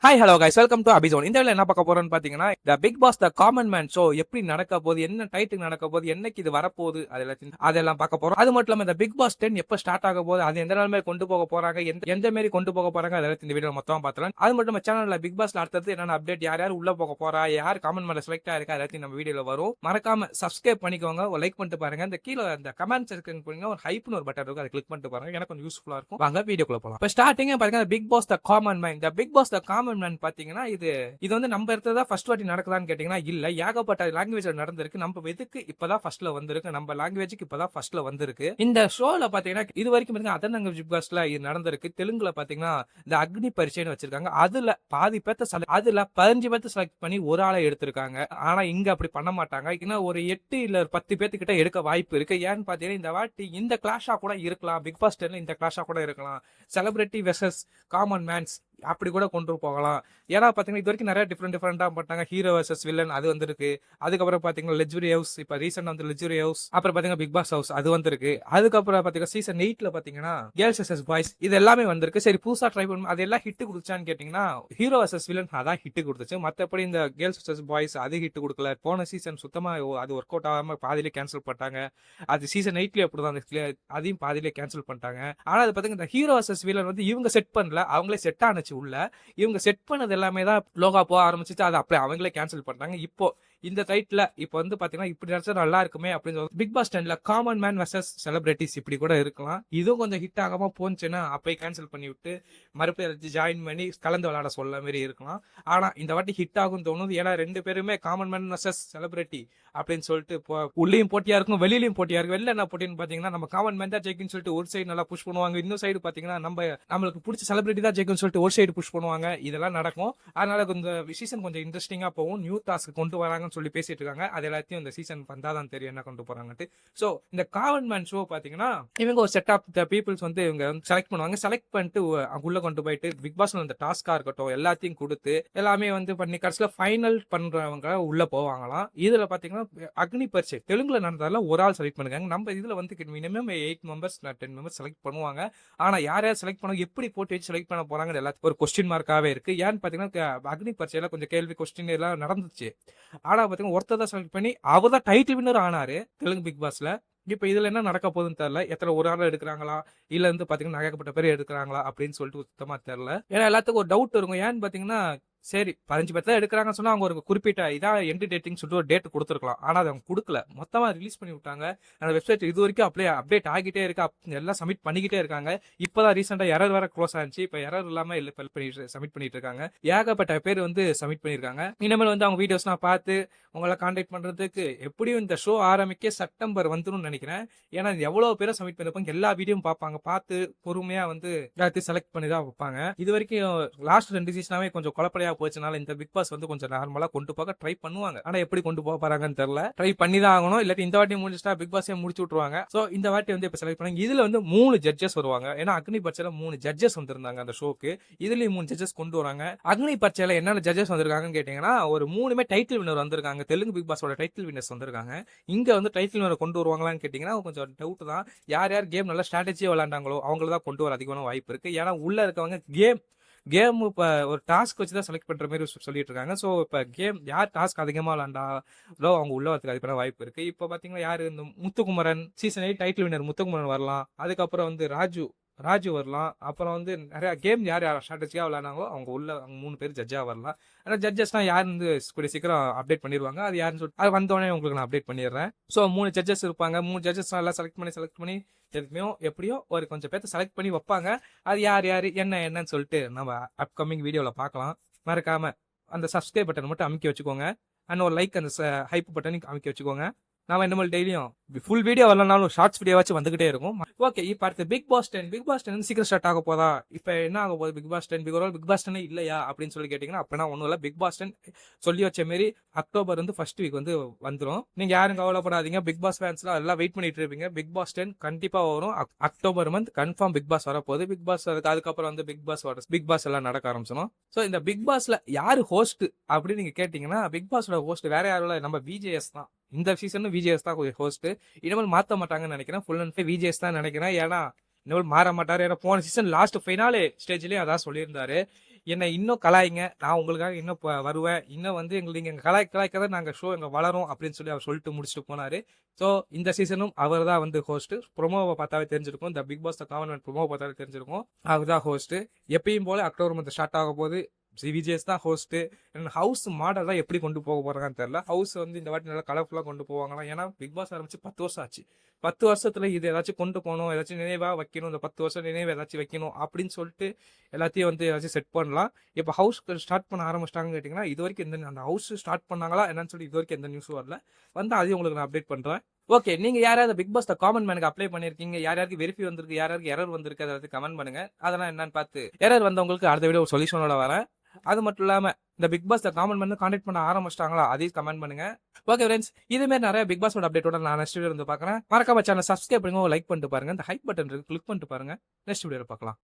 Hi hello guys, welcome to அபிசோன். இந்த என்ன பார்க்க போறோம்னு பாத்தீங்கன்னா, the big pass the common man show எப்படி நடக்க போகுது, என்ன டைட்டில் நடக்க போகுது, என்னைக்கு இது வரப்போகுது, அதெல்லாம் பார்க்க போறோம். அது மட்டும் இல்லாம இந்த பிக் பாஸ் 10 எப்ப ஸ்டார்ட் ஆக போகுது, அது எந்த நாள் மாதிரி கொண்டு போக போறாங்க, எந்த மாதிரி கொண்டு போக போறாங்க, அதெல்லாம் இந்த வீடியோ மொத்தமா பார்த்துலாம். அது மட்டும் நம்ம சேனல்ல பிக் பாஸ்ல அடுத்தது என்னென்ன அப்டேட், யார் யார் உள்ள போக போறா, யார் காமன் மேல செலக்ட் ஆயிருக்கா, எல்லாத்தையும் நம்ம வீடியோல வரும். மறக்காம சப்ஸ்கிரைப் பண்ணிக்கோங்க, ஒரு லைக் பண்ணிட்டு பாருங்க. இந்த கீழே அந்த கமெண்ட் செக்ஷன் போனீங்கன்னா ஒரு ஹைப்னு ஒரு பட்டன் இருக்கும், அதை கிளிக் பண்ணிட்டு பாருங்க. எனக்கு கொஞ்சம் யூஸ்ஃபுல்லா இருக்கும். வாங்க வீடியோக்குள்ள போலாம். இப்போ ஸ்டார்டிங்கே பாருங்க, big pass the common man. இந்த big pass the common man பாத்தீங்கன்னா இது வந்து நம்ம இடத்துல ஃபர்ஸ்ட் வாட்டி நடக்குதான்னு கேட்டீங்கன்னா இல்ல, ஏகப்பட்ட லாங்குவேஜ்ல நடந்திருக்கு. நம்ம எதுக்கு இப்பதான் ஃபர்ஸ்ட்ல வந்திருக்கு, நம்ம லாங்குவேஜுக்கு இப்பதான் ஃபர்ஸ்ட்ல வந்திருக்கு. இந்த ஷோல பாத்தீங்கன்னா இது வரைக்கும் அதர் லாங்குவேஜ் பிக் பாஸ்ல இது நடந்திருக்கு. தெலுங்குல பாத்தீங்கன்னா இந்த அக்னி பரீட்சைன்னு வச்சிருக்காங்க. அதுல பாதி பேர்த்த அதுல 15 பேர்த்த செலக்ட் பண்ணி ஒரு ஆளை எடுத்திருக்காங்க. ஆனா இங்க அப்படி பண்ண மாட்டாங்க. இன்னும் ஒரு 8 இல்ல 10 பேர்த்துக்கிட்ட எடுக்க வாய்ப்பு இருக்கு. ஏன்னு பாத்தீங்கன்னா இந்த வாட்டி இந்த கிளாஷா கூட இருக்கலாம். பிக் பாஸ் 10 இந்த கிளாஷா கூட இருக்கலாம். செலிபிரிட்டி வெர்சஸ் காமன் மேன்ஸ் அப்படி கூட கொண்டு போகலாம். ஏன்னா பாத்தீங்கன்னா இது வரைக்கும் நிறைய டிஃபரெண்டா பண்ணாங்க. ஹீரோ வர்சஸ் வில்லன் அது வந்திருக்கு. அதுக்கப்புறம் பாத்தீங்கன்னா லெஜ்வரி ஹவுஸ், இப்ப ரீசெண்டா வந்து லெஜ்வரி ஹவுஸ், அப்புறம் பாத்தீங்கன்னா பிக் பாஸ் ஹவுஸ் அது வந்திருக்கு. அதுக்கப்புறம் பாத்தீங்கன்னா சீசன் 8ல பாத்தீங்கன்னா கேர்ள்ஸ் வர்சஸ் பாய்ஸ் இது எல்லாமே வந்திருக்கு. சரி புதுசா ட்ரை பண்ணணும், அது எல்லாம் ஹிட் கொடுத்துச்சான்னு கேட்டீங்கன்னா ஹீரோ வர்சஸ் வில்லன் அதான் ஹிட் கொடுத்துச்சு. மத்தபடி இந்த கேர்ள்ஸ் வர்சஸ் பாய்ஸ் அது ஹிட் கொடுக்கல. போன சீசன் சுத்தமா அது ஒர்க் அவுட் ஆகாம பாதியிலே கேன்சல் பண்ணிட்டாங்க. அது சீசன் 8ல அப்படிதான், அதையும் பாதியிலே கேன்சல் பண்ணிட்டாங்க. ஆனா அது பாத்தீங்கன்னா இந்த ஹீரோ வர்சஸ் வில்லன் வந்து இவங்க செட் பண்ணல, அவங்களே செட் ஆனச்சு உள்ள. இவங்க செட் பண்ணது எல்லாமே தான் லோகா போக ஆரம்பிச்சிச்சு. அதை அப்படியே அவங்களே கேன்சல் பண்ணாங்க. இப்போ இந்த டைட்டில் இப்போ வந்து பாத்தீங்கன்னா இப்படி நினைச்சா நல்லா இருக்குமே அப்படின்னு பிக் பாஸ் 10ல காமன் மேன் வெர்சஸ் செலிபிரிட்டிஸ் இப்படி கூட இருக்கலாம். இதுவும் கொஞ்சம் ஹிட் ஆகாம போச்சுன்னா அப்பயே கேன்சல் பண்ணி விட்டு மறுபடியும் ஜாயின் பண்ணி கலந்து விளையாட சொல்ல மாதிரி இருக்கலாம். ஆனா இந்த வாட்டி ஹிட் ஆகும் தோணுது. ஏன்னா ரெண்டு பேருமே காமன் மேன் வெர்சஸ் செலிபிரிட்டி அப்படின்னு சொல்லிட்டு உள்ளேயும் போட்டியா இருக்கும், வெளியிலயும் போட்டியா இருக்கும். வெளில என்ன போட்டின்னு பாத்தீங்கன்னா நம்ம காமன் மேன் தான் ஜெயிக்குன்னு சொல்லிட்டு ஒரு சைடு நல்லா புஷ் பண்ணுவாங்க, இன்னொரு சைடு பாத்தீங்கன்னா நம்மளுக்கு பிடிச்ச செலிபிரிட்டி தான் ஜெயிக்குன்னு சொல்லிட்டு ஒரு சைடு புஷ் பண்ணுவாங்க. இதெல்லாம் நடக்கும். அதனால இந்த சீசன் கொஞ்சம் இன்ட்ரெஸ்டிங்கா போகும். நியூ டாஸ்க் கொண்டு வராங்கன்னு சொல்லி பேசிட்டு இருக்காங்க. அது எல்லாத்தையும் இந்த சீசன் வந்தாதான் தெரியும் என்ன கொண்டு போறாங்கட்டு. சோ இந்த காமன் மேன் ஷோ பாத்தீங்கன்னா இவங்க ஒரு செட் ஆஃப் த பீப்புள்ஸ் வந்து இவங்க செலக்ட் பண்ணுவாங்க. செலக்ட் பண்ணிட்டு உள்ள கொண்டு போயிட்டு பிக் பாஸ்ல அந்த டாஸ்கா இருக்கட்டும் எல்லாத்தையும் கொடுத்து எல்லாமே வந்து பண்ணி கடைசியில ஃபைனல் பண்றவங்க உள்ள போவாங்களாம். இதுல பாத்தீங்கன்னா அக்னி பரீட்சை தெலுங்குல நடந்ததால ஒரு ஆள் செலக்ட் பண்ணுங்க. நம்ம இதுல வந்து மினிமம் 8 மெம்பர்ஸ் 10 மெம்பர்ஸ் செலக்ட் பண்ணுவாங்க. ஆனா யார் யார் செலக்ட் பண்ணுவாங்க, எப்படி போட்டு வச்சு செலக்ட் பண்ண போறாங்க எல்லாத்துக்கும் ஒரு கொஸ்டின் மார்க்காவே இருக்கு. ஏன்னு பாத்தீங்கன்னா அக்னி பரீட்சையில கொஞ்சம் கேள்வி கொஸ்டின் எல்லாம் நடந்துச்சு. ஆனா பாத்தீங்கன்னா ஒருத்தர் தான் செலக்ட் பண்ணி அவர் தான் டைட்டில் வின்னர் ஆனாரு தெலுங்கு பிக் பாஸ்ல. இப்ப இதுல என்ன நடக்க போகுதுன்னு தெரியல. எத்தனை ஒரு ஆள் எடுக்கிறாங்களா இல்ல வந்து பாத்தீங்கன்னா ஏகப்பட்ட பேர் எடுக்கிறாங்களா அப்படின்னு சொல்லிட்டு சுத்தமா தெரியல. ஏன்னா எல்லாத்துக்கும் ஒரு டவுட் இருக்கும். ஏன்னு பாத்தீங்கன்னா சரி 15 பேர் தான் எடுக்கிறாங்கன்னு சொன்னா அவங்க ஒரு குறிப்பிட்ட இதான் எண்டு டேட்டிங் சொல்லிட்டு ஒரு டேட் கொடுத்துருக்கலாம். ஆனா அதை அவங்க கொடுக்கல, மொத்தமா ரிலீஸ் பண்ணி விட்டாங்க. அந்த வெப்சைட் இது வரைக்கும் அப்படியே அப்டேட் ஆகிட்டே இருக்கு, எல்லாம் சப்மிட் பண்ணிக்கிட்டே இருக்காங்க. இப்பதான் ரீசெண்டா எரர் வேற க்ளோஸ் ஆச்சு. இப்ப எரர் இல்லாம சப்மிட் பண்ணிட்டு இருக்காங்க. ஏகப்பட்ட பேர் வந்து சப்மிட் பண்ணிருக்காங்க. இனிமேல் வந்து அவங்க வீடியோஸ் நான் பார்த்து உங்களை கான்டாக்ட் பண்றதுக்கு எப்படியும் இந்த ஷோ ஆரம்பிக்க செப்டம்பர் வந்துடும் நினைக்கிறேன். ஏன்னா எவ்வளவு பேரை சப்மிட் பண்ணிருப்பாங்க, எல்லா வீடியோ பார்ப்பாங்க, பார்த்து பொறுமையா வந்து எல்லாத்தையும் செலக்ட் பண்ணி தான் வைப்பாங்க. இது வரைக்கும் லாஸ்ட் 2 சீசனாவே கொஞ்சம் குழப்பறையா போச்சுனால இந்த பிக் பாஸ் வந்து கொஞ்சம் நார்மலா கொண்டு போக ட்ரை பண்ணுவாங்க. ஆனா எப்படி கொண்டு போக போறாங்கன்னு தெரியல. ட்ரை பண்ணி தான் ஆகணும். இல்லாட்டி இந்த வாட்டி முடிச்சுட்டா பிக் பாஸே முடிச்சு விட்டுருவாங்க. சோ இந்த வாட்டி வந்து இப்ப செலக்ட் பண்ணாங்க. இதுல வந்து 3 ஜட்ஜஸ் வருவாங்க. ஏன்னா அக்னி பரீட்சையில 3 ஜட்ஜஸ் வந்திருந்தாங்க அந்த ஷோக்கு. இதுலயும் 3 ஜட்ஜஸ் கொண்டு வராங்க. அக்னி பரீட்சையில என்னென்ன ஜட்ஜஸ் வந்திருக்காங்கன்னு கேட்டீங்கன்னா ஒரு 3மே டைட்டில் வின்னர் வந்திருக்காங்க. தெலுங்கு பிக் பாஸோட டைட்டில் வின்னர்ஸ் வந்திருக்காங்க. இங்க வந்து டைட்டில் வின்னர் கொண்டு வருவாங்களான்னு கேட்டீங்கன்னா கொஞ்சம் டவுட் தான். யார் யார் கேம் நல்லா ஸ்ட்ராட்டஜியா விளையாண்டாங்களோ அவங்கள தான் கொண்டு வர அதிகமான வாய்ப்பு இருக்கு. ஏன்னா உள்ள இருக்கவங்க கேம் இப்போ ஒரு டாஸ்க் வச்சு தான் செலக்ட் பண்ற மாதிரி சொல்லிட்டு இருக்காங்க. ஸோ இப்போ கேம் யார் டாஸ்க் அதிகமாக விளாண்டாலோ அவங்க உள்ள வரதுக்கு அதிகமான வாய்ப்பு இருக்கு. இப்போ பாத்தீங்கன்னா யாரு இந்த Muthukumaran season 8 title winner Muthukumaran வரலாம். அதுக்கப்புறம் வந்து ராஜு வரலாம். அப்புறம் வந்து நிறைய கேம் யார் ஸ்ட்ராட்டஜியா விளையாடுனாங்களோ அவங்க உள்ள 3 பேர் ஜட்ஜா வரலாம். ஆனா ஜட்ஜஸ்லாம் யார் வந்து கூடிய சீக்கிரம் அப்டேட் பண்ணிடுவாங்க. அது யாருன்னு சொல்லிட்டு அது வந்தோடனே உங்களுக்கு நான் அப்டேட் பண்ணிடுறேன். ஸோ 3 ஜட்ஜஸ் இருப்பாங்க. 3 ஜட்ஜஸ் எல்லாம் செலக்ட் பண்ணி எப்படியோ ஒரு கொஞ்சம் பேர்த்த செலக்ட் பண்ணி வைப்பாங்க. அது யார் என்னன்னு சொல்லிட்டு நம்ம அப்கமிங் வீடியோல பார்க்கலாம். மறக்காம அந்த சப்ஸ்கிரைப் பட்டன் மட்டும் அமைக்க வச்சுக்கோங்க. அண்ட் ஒரு லைக் அந்த ஹைப் பட்டனையும் அமைக்க வச்சுக்கோங்க. நாம என்ன டெய்லியும் ஃபுல் வீடியோ வரலனாலும் ஷார்ட்ஸ் வீடியோவாச்சும் வந்துகிட்டே இருக்கும். ஓகே, இப்போ அடுத்து பிக் பாஸ் 10 சீக்கிரம் ஸ்டார்ட் ஆக போதா? இப்போ என்ன ஆக போகுது பிக் பாஸ் 10 பிக் பாஸ் 10 இல்லையா அப்படின்னு சொல்லி கேட்டீங்கன்னா அப்படின்னா ஒன்றும் இல்லை. பிக் பாஸ் 10 சொல்லி வச்ச மாரி அக்டோபர் வந்து ஃபர்ஸ்ட் வீக் வந்து வந்துடும். நீங்க யாரும் கவலைப்படாதீங்க. பிக் பாஸ் ஃபேன்ஸ்லாம் எல்லாம் வெயிட் பண்ணிட்டு இருப்பீங்க. பிக் பாஸ் 10 கண்டிப்பா வரும். October month confirm Bigg Boss வரப்போகுது. பிக் பாஸ் அதுக்கப்புறம் வந்து பிக் பாஸ் எல்லாம் நடக்க ஆரம்பிச்சிடும். ஸோ இந்த பிக் பாஸ்ல யாரு ஹோஸ்ட் அப்படின்னு நீங்க கேட்டீங்கன்னா பிக் பாஸோட ஹோஸ்ட் வேற யாரும் இல்லை, நம்ம விஜேஎஸ் தான். இந்த சீசன் விஜேஎஸ் தான் ஹோஸ்ட். இனிமேல் மாத்த மாட்டாங்கன்னு நினைக்கிறேன். ஃபுல் அண்ட் ஃபுல் விஜேஎஸ் தான் நினைக்கிறேன். ஏன்னா இனிமேல் மாற மாட்டாரு. ஏன்னா போன சீசன் லாஸ்ட் ஃபைனலே ஸ்டேஜ்லயும் அதான் சொல்லியிருந்தாரு. என்னை இன்னும் கலாய்ங்க. நான் உங்களுக்காக இன்னும் வருவேன். இன்னும் வந்து நீங்க கலாய்க்க தான் நாங்க ஷோ எங்க வளரும் அப்படின்னு சொல்லி அவர் சொல்லிட்டு முடிச்சுட்டு போனாரு. ஸோ இந்த சீசனும் அவர் தான் வந்து ஹோஸ்ட். ப்ரோமோவை பார்த்தாவே தெரிஞ்சிருக்கும். இந்த big pass the common man ப்ரோமோவை பார்த்தாவே தெரிஞ்சிருக்கும். அவர் தான் ஹோஸ்ட். எப்பயும் போல அக்டோபர் மந்த் ஸ்டார்ட் ஆக போது. விஜேஸ் தான் ஹோஸ்ட். ஹவுஸ் மாடல் தான் எப்படி கொண்டு போக போறாங்கன்னு தெரியல. ஹவுஸ் வந்து இந்த வாட்டி நல்லா கலர்ஃபுல்லா கொண்டு போவாங்களா? ஏன்னா பிக் பாஸ் ஆரம்பிச்சு 10 வருஷம் ஆச்சு. 10 வருஷத்துல இது ஏதாச்சும் கொண்டு போகணும், ஏதாச்சும் நினைவா வைக்கணும், இந்த 10 வருஷம் நினைவு ஏதாச்சும் வைக்கணும் அப்படின்னு சொல்லிட்டு எல்லாத்தையும் வந்து ஏதாச்சும் செட் பண்ணலாம். இப்போ ஹவுஸ் ஸ்டார்ட் பண்ண ஆரம்பிச்சிட்டாங்கன்னு கேட்டிங்கன்னா, இது வரைக்கும் அந்த ஹவுஸ் ஸ்டார்ட் பண்ணாங்களா என்னன்னு சொல்லி இது வரைக்கும் எந்த நியூஸும் வரல. வந்து அதையும் உங்களுக்கு நான் அப்டேட் பண்றேன். ஓகே, நீங்க யாராவது பிக் பாஸ் த காமன் மேனுக்கு அப்ளை பண்ணிருக்கீங்க, யாருக்கு வெரிஃபை வந்திருக்கு, யாருக்கு எரர் வந்திருக்கு, அதை கமெண்ட் பண்ணுங்க. அதெல்லாம் என்னன்னு பார்த்து எரர் வந்தவங்களுக்கு அடுத்த வீடியோ ஒரு சொல்யூஷனோட வரேன். அது மட்டும் இல்லாம இந்த big pass the common man contact பண்ண ஆரம்பிச்சிட்டாங்களா, அதையும் கமெண்ட் பண்ணுங்க. ஓகே ஃப்ரெண்ட்ஸ், இதே மாதிரி நிறைய பிக் பாஸோட அப்டேட்டோட நான் நெக்ஸ்ட் வீடியோ வந்து பார்க்குறேன். மறக்காம சேனல் சப்ஸ்கிரைப் பண்ணுங்க, லைக் பண்ணிட்டு பாருங்க. இந்த ஹைப் பட்டன் இருக்கு, கிளிக் பண்ணிட்டு பாருங்க. நெக்ஸ்ட் வீடியோல பார்க்கலாம்.